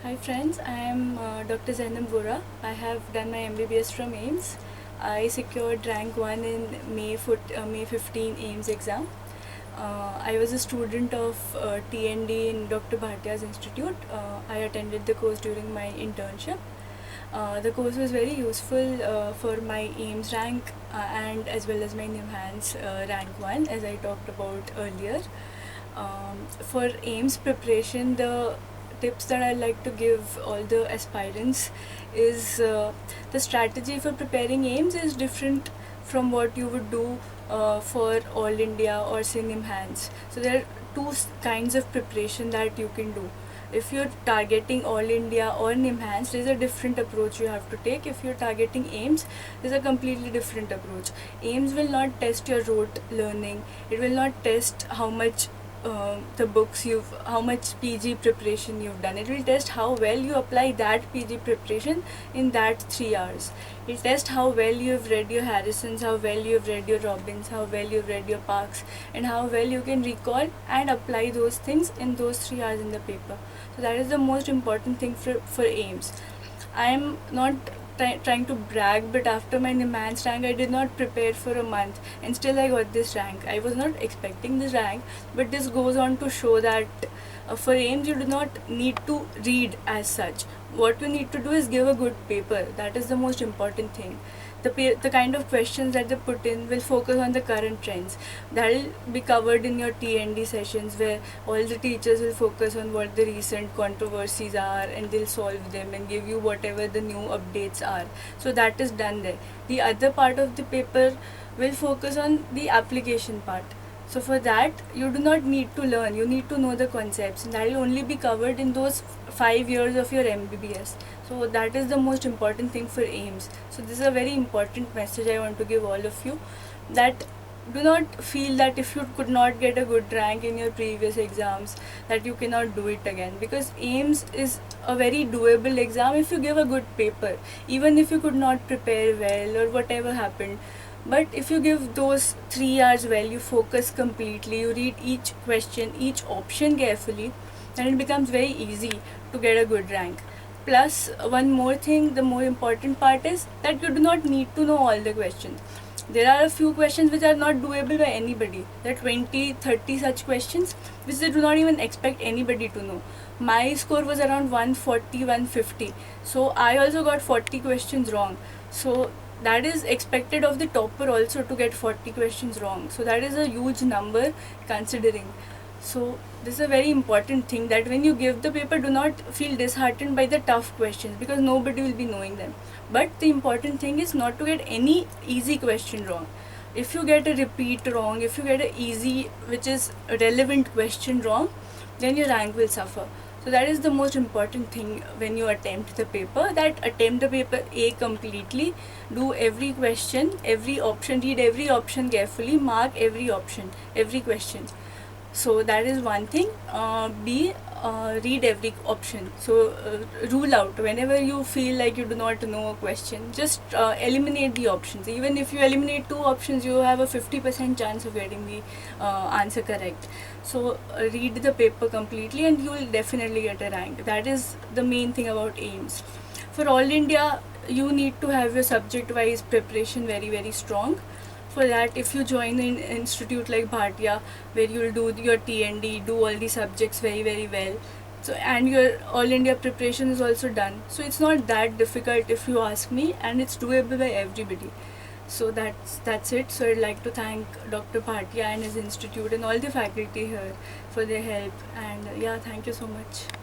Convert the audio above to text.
Hi friends, I am Dr. Zainab Vora. I have done my MBBS from AIMS. I secured rank 1 in May 15 AIMS exam. I was a student of TND in Dr. Bhatia's institute. I attended the course during my internship. The course was very useful for my AIMS rank and as well as my NIMHANS rank 1, as I talked about earlier. For AIMS preparation, the tips that I like to give all the aspirants is the strategy for preparing AIMS is different from what you would do for All India or say NIMHANS. So there are two kinds of preparation that you can do. If you're targeting All India or NIMHANS, there's a different approach you have to take. If you're targeting AIMS, there's a completely different approach. AIMS will not test your rote learning. It will not test how much how much PG preparation you've done. It will test how well you apply that PG preparation in that 3 hours. It will test how well you've read your Harrisons, how well you've read your Robbins, how well you've read your Parks, and how well you can recall and apply those things in those 3 hours in the paper. So that is the most important thing for AIMS. I am not trying to brag, but after my NIMHANS rank, I did not prepare for a month, and still I got this rank. I was not expecting this rank, but this goes on to show that for AIMS you do not need to read as such. What you need to do is give a good paper. That is the most important thing. The kind of questions that they put in will focus on the current trends. That will be covered in your TND sessions, where all the teachers will focus on what the recent controversies are and they'll solve them and give you whatever the new updates are. So that is done there. The other part of the paper will focus on the application part. So for that, you do not need to learn, you need to know the concepts, and that will only be covered in those 5 years of your MBBS. So that is the most important thing for AIMS. So this is a very important message I want to give all of you, that do not feel that if you could not get a good rank in your previous exams that you cannot do it again, because AIMS is a very doable exam if you give a good paper, even if you could not prepare well or whatever happened. But if you give those 3 hours well, you focus completely, you read each question, each option carefully, then it becomes very easy to get a good rank. Plus, one more thing, the more important part is that you do not need to know all the questions. There are a few questions which are not doable by anybody. There are 20, 30 such questions which they do not even expect anybody to know. My score was around 140, 150. So I also got 40 questions wrong. So that is expected of the topper also, to get 40 questions wrong. So that is a huge number considering. So this is a very important thing, that when you give the paper, do not feel disheartened by the tough questions, because nobody will be knowing them. But the important thing is not to get any easy question wrong. If you get a repeat wrong, if you get an easy, which is a relevant question wrong, then your rank will suffer. So that is the most important thing when you attempt the paper, that attempt the paper A completely, do every question, every option, read every option carefully, mark every option, every question. So that is one thing. B, read every option. So rule out whenever you feel like you do not know a question, just eliminate the options. Even if you eliminate 2 options, you have a 50% chance of getting the answer correct. So read the paper completely and you will definitely get a rank. That is the main thing about AIMS. For All India, you need to have your subject wise preparation very, very strong. For that, if you join an institute like Bhatia, where you will do your TND, do all the subjects very, very well, so and your All India preparation is also done, so it's not that difficult if you ask me, and it's doable by everybody. So that's it. So I'd like to thank Dr. Bhatia and his institute and all the faculty here for their help, and yeah, thank you so much.